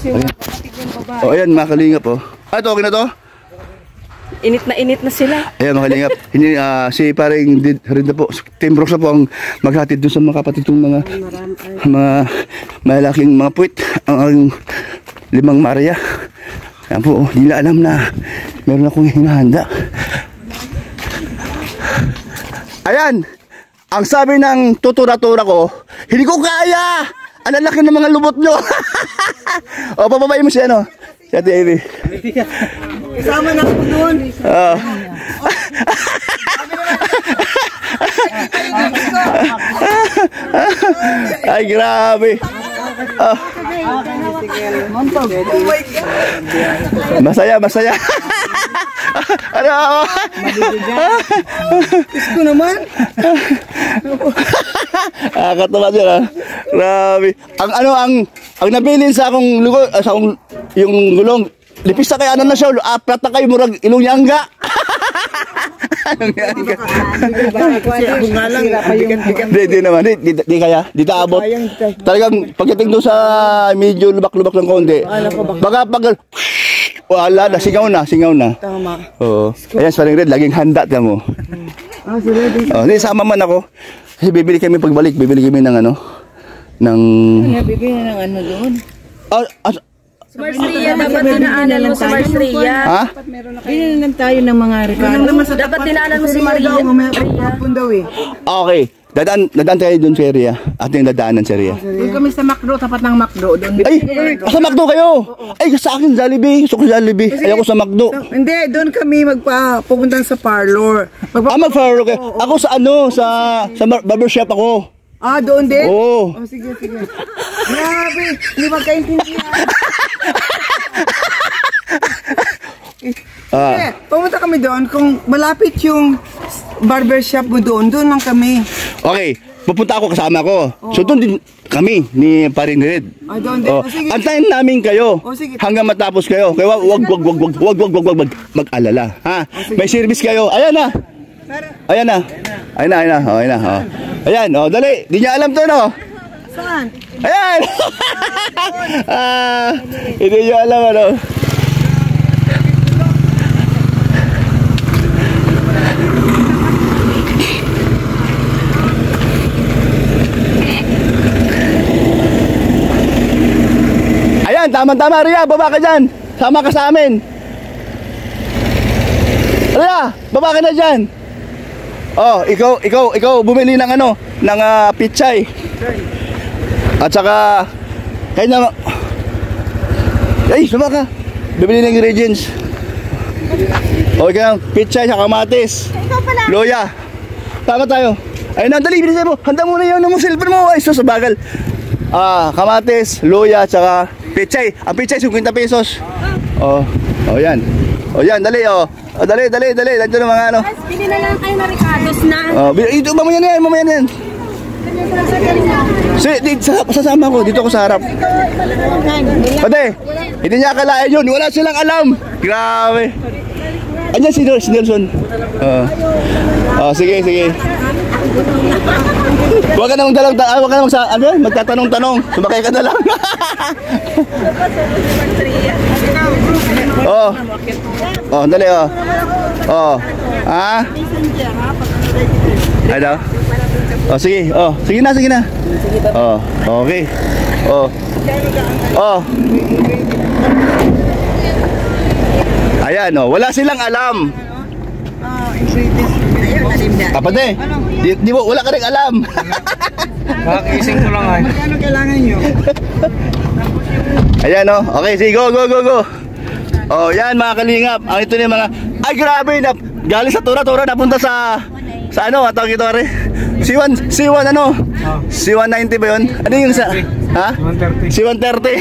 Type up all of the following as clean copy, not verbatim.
yung kapatid yung babae. O ayan mga kalingap po. Ah, ito okay na to? Init na sila. Ayan mga kalingap. Hindi, si paring rin na po. Team Brooks na po ang maghatid dun sa mga kapatid ng mga malaking mga puwit. Ang 5 Maria. Ayan po, hindi na alam na meron akong hinahanda. Ayan, ang sabi ng tutura-tura ko, hindi ko kaya! Ang laki ng mga lubot nyo! O, papabayin mo siya, no? Si Ate Amy. Kasama na ako doon. Ay, grabe. Masaya. Ano? Gusto naman. Katawa siya. Grabe. Ang nabilin sa akong lugo, sa akong yung gulong. Lipis na kaya na siya. Apat na kayo murag ilong yangga. Ako nga lang. Di naman. Di kaya. Di taabot. Talagang pagdating doon sa medyo lubak-lubak ng konti. Baka pag... Wala na. Singaw na. Tama. Oo. Ayan, Paring Red. Laging handa. Tiyan mo. Hindi, sama man ako. Kasi bibili kami pagbalik. Bibili kami ng ano. Bibili ng ano doon? Marsria, dapat dinaanan mo si Marsria. Ha? Bili na tayo ng mga regalo. Dapat dinaanan mo si Maria. Okay. Dadaan tayo doon sa area. Ating dadaanan sa area. Doon kami sa McDo, tapat ng McDo doon. Ay! Sa McDo kayo! Ay, sa akin Jollibee. Gusto ko Jollibee. Ayoko sa McDo. Hindi, doon kami pupunta sa parlor. Mag-parlor kayo. Ako sa ano, sa barbershop ako. Doon din? Oo. Sige. Grabe, hindi magkaintindihan. Pumunta kami doon. Kung malapit yung barbershop mo doon lang kami. Okay, pupunta ako kasama ko. So doon din kami ni Paring Red. Doon din. Sige. Antayin namin kayo Sige. hanggang matapos kayo. Kaya wag mag-alala. Ha? May service kayo. Ayan na. Ayan na. Ayan, dali. Di niya alam to, no? Saan? Ayan. Hindi niya alam, ano. Ayan, tama-tama, Ria. Baba ka dyan. Sama ka sa amin. Ria, baba ka na dyan. Ikaw bumili ng ano, ng pichay. At saka kayo na. Ay, suma ka. Bibili ng ingredients. Okay, pichay sa kamatis. Loya. Tama tayo. Ayun na, dali, bilis mo. Handa mo na yun ng cellphone mo. Ay, sus, bagal. Kamatis, loya, at saka pichay. Ang pichay, 50 pesos. Yan. Yan, dali, Dali. Nandiyan ang mga ano. Bili na lang kayo na Ricardo's na. Ito, mamaya na yan. Sasama ko. Dito ako sa harap. Pate, hindi niya akalain yun. Wala silang alam. Grabe. Andiyan si Nelson. Sige. Huwag ka namang magtatanong-tanong. Sumakay ka na lang. Dali. Ano? Sige. Sige na. Okay. Ayan, wala silang alam. Kapate, wala ka rin alam. Makakising ko lang ay. Ano kailangan nyo? Ayan, okay, sige, go. Yan mga kalingap. Ang ito yung mga, ay grabe, galing sa Tura napunta sa ano, atawag ito rin. C1 ano? C190 ba yun? Ano yung sa, ha? C130.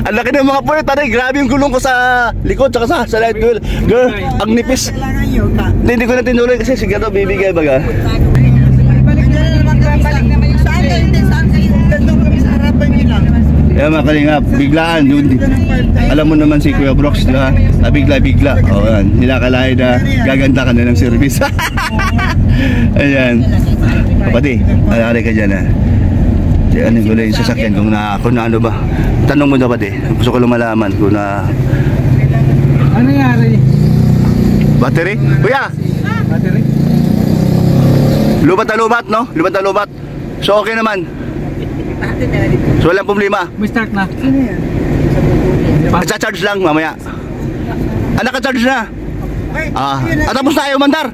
Ang laki ng mga puwet, grabe yung gulong ko sa likod, tsaka sa light wheel. Girl, ang nipis. Hindi ko na tinuloy kasi siguro bibigay baga. Balik naman yung saan kayo. Dandong kami sa harapan nyo lang. Kaya mga kalingap, biglaan yun. Alam mo naman si Kuya Brooks, diba? Bigla. Nilakalain na gaganda ka na ng service. Ayan. Kapati, alari ka dyan ha. Ano yung gulay yung sasakyan kung na ano ba? Tanong mo dapat eh. Gusto ko lang malaman kung na... Ano nangyari? Battery? Kuya! Battery? Lubat na lubat, no? Lubat na lubat. So okay naman. So walang problema. May start na. Nagsa-charge lang mamaya. Naka-charge na. Tapos na ayaw mandar.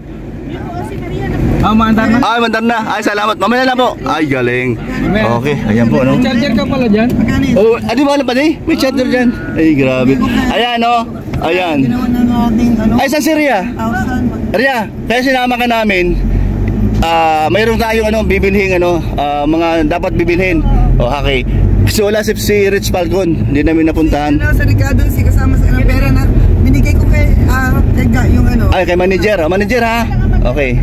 Maandar na. Ay, mandar na. Ay, salamat. Mamaya na po. Ay, galing. Okay, ayan po, no? May charger ka pala dyan? Oh, di ba alam pa di? May charger dyan. Ay, grabe. Ayan, no? Ayan. Ginawa na natin, ano, Ay, saan si Ria? 1,000. Ria, kaya sinama ka namin. Mayroon tayong bibilhin mga dapat bibilhin. Oh, okay. So wala si Rich Falcon, hindi namin napuntahan. Sa Ricardo, si kasama sa pera na binigay ko kay yung ano. Ay, kay manager. Manager ha? Okay.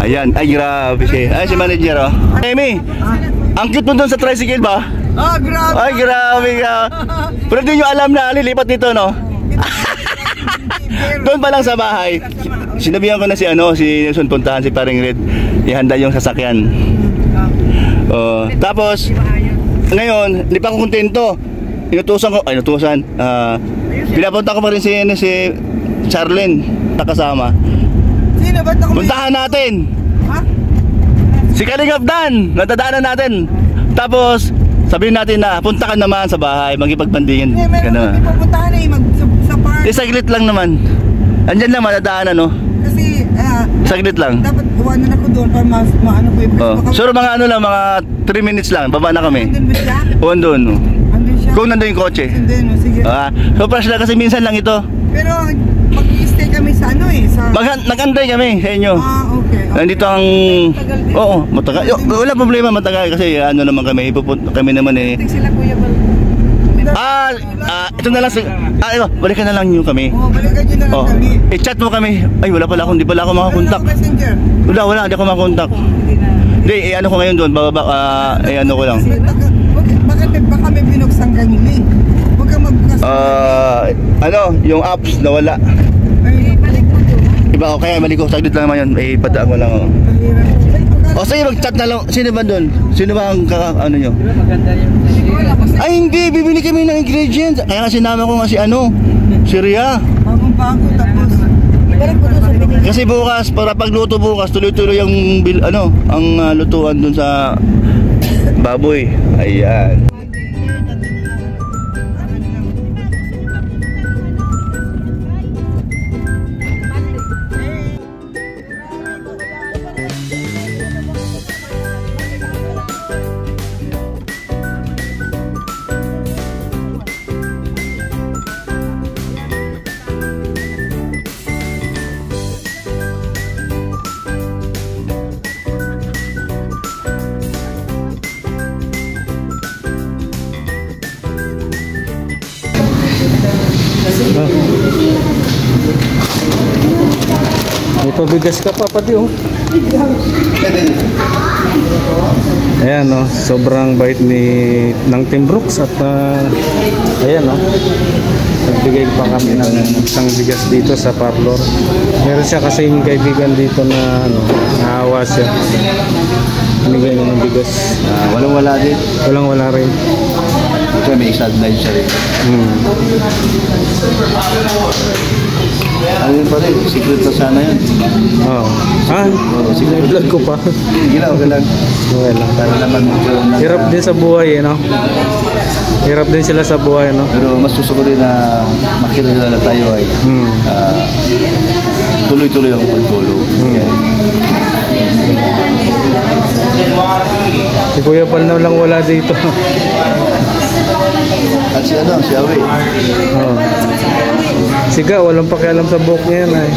Ayan, ay grabe siya. Ay, si manager oh. Amy, ang cute mo doon sa tricycle ba? Grabe. Ay, grabe ka. Pero di nyo alam na lilipat dito, no? Doon pa lang sa bahay. Sinabihan ko na si Nelson, puntahan si Paring Red. Ihanda yung sasakyan. Tapos, ngayon, hindi pa ako kontento. Inutusan. Pinapunta ko pa rin si Charlene, nakasama. Sino ba ito? Puntahan natin. Ha? Si Kalingap Dan, natadaanan natin. Tapos, sabihin natin na punta ka naman sa bahay, magipagpandingin. Meron kami pupuntahan sa park. Saglit lang naman. Andyan lang, matadaanan, no? Kasi, Saglit lang. dapat uwanan ako doon para maano ko yung Sure, mga mga 3 minutes lang, baba na kami. Andun ba siya? Andun. Andun siya? Kung nandun yung kotse. Andun, sige. So, fresh lang kasi minsan lang ito. Pero, mag-i-stay kami sa sa... Nag-antay kami sa inyo. Okay. Nandito ang... Oo, matagal. Wala problema, matagal kasi naman kami. Kami naman eh. Sila Kuya Bal. Ito na lang. Balikan na lang nyo kami. Balikan nyo na lang kami. I-chat mo kami. Ay, wala pala hindi pala ako makakontak. Messenger. Wala, hindi ako makakontak. Hindi, ko ngayon doon. Ko lang. Baka may binuksan ka nyo eh. Huwag kang magbukas. Yung apps nawala. Ay, balik mo to. Iba ako, kaya mali ko. Saglit lang naman yun. Padaan ko lang. Sige, mag-chat na lang. Sino ba doon? Sino ba ang nyo? Maganda yung... Ay, hindi. Bibili kami ng ingredients. Kaya nga sinama ko nga si Ria. Bagong-bago tapos. Ibalik mo to sa binigay. Kasi bukas, para pagluto bukas, tuloy-tuloy ang lutuan doon sa baboy. Ayan. May pabigas ka pa pati oh. Ayan oh, sobrang bait ng Team Brooks at ayan oh. Nagbigay pa kami ng isang bigas dito sa parlor. Meron siya kasing kaibigan dito na naawa siya. Binigay niya ng bigas. Walang-wala din. Walang-wala rin. Ito may isa-adline siya rin. Ano yun pa rin? Secret na sana yun. Oo. Secret. Vlog ko pa. Gila, okay lang. Okay lang. Para naman Hirap din sa buhay no? Hirap din sila sa buhay no? Pero mas gusto ko rin na makilala na tayo ay tuloy-tuloy ang pagtulog. Si Kuya Pal na lang wala dito. At si Awi. Oh. Siga, walang pakialam sa buhok niya yan ay.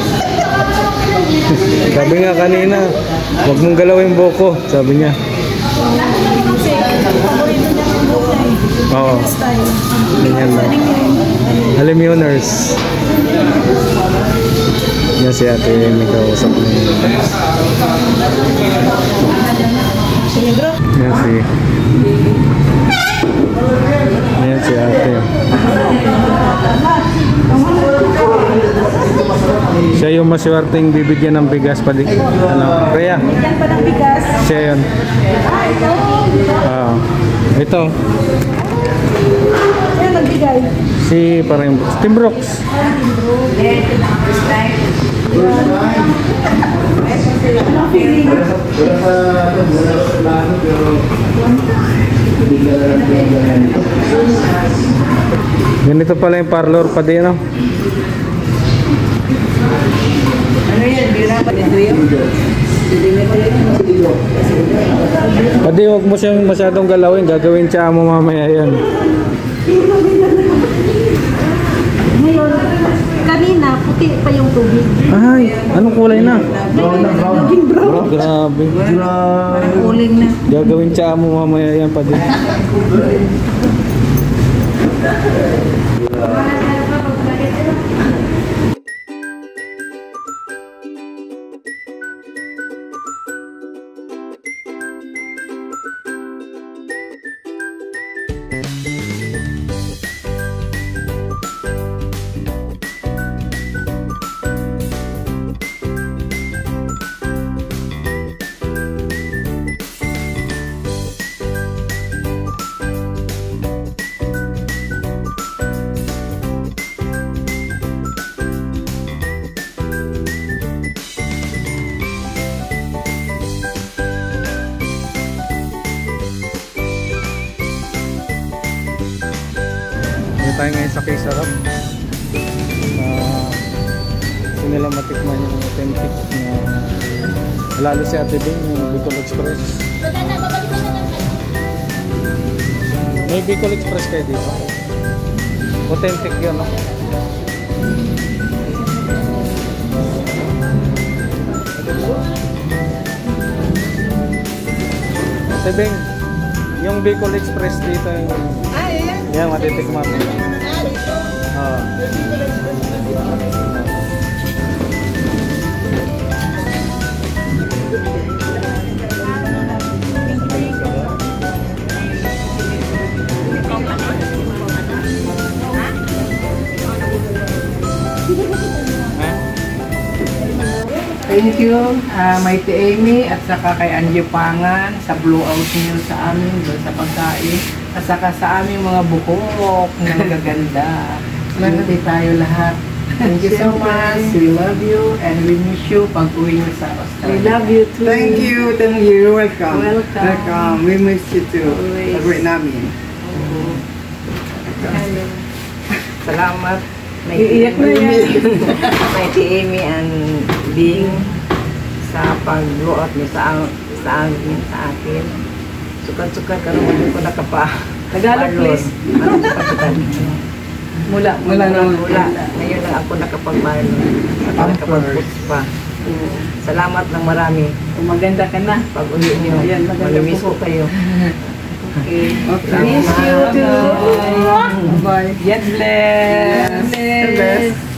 Sabi nga kanina, huwag mong galawin buhok ko, sabi niya. Oo. Ganyan lang. Alam mo nurse. Yan si ate, may kausap niya. Yan si... Ayan si ate. Siya yung maswerteng bibigyan ng bigas pa din. Rhea? Bigyan pa ng bigas. Siya yun. Ito. Si parang Tim Brooks. Ganito pala yung parlor pa din, no? Ano yan? Birapan ito yun? Pwede huwag mo siyang masyadong galawin. Gagawin siya mo mamaya yan. Ngayon, kanina, puti pa yung tubig. Ay, anong kulay na? Naging brown. Grabe. Uling na. Gagawin siya mo mamaya yan pa din. Tayo ngayon sa K-Sarap. Gusto nila matikman yung authentic na lalo si Ate Bing, yung Bicol Express. May Bicol Express kayo dito. Authentic yun, no? Ate Bing, yung Bicol Express dito yung yan, matitikman mo. Thank you, Mighty Amy at saka kay Angie Pangan sa blowout niyo sa amin doon sa pagkain at saka sa aming mga bukok na magaganda. Swerte tayo lahat. Thank you so much. We love you and we miss you pag uwi niyo sa Australia. We love you too. Thank you. Welcome. Welcome. Welcome. We miss you too. Always. Great namin. Salamat. Iiyak na yan. Mighty Amy and Bing sa pag-blowout niyo sa akin. Sukat-sukat karon ko nakapa. Tagalog, please. Mula ngayon lang ako nakapag-marlon. Nakapag-post pa. Salamat ng marami. Kung maganda ka na. Pag uwi niyo, Ayan, maganda mamimiss po. ko kayo. Okay. Okay. Miss you too. Bye. God bless. God bless.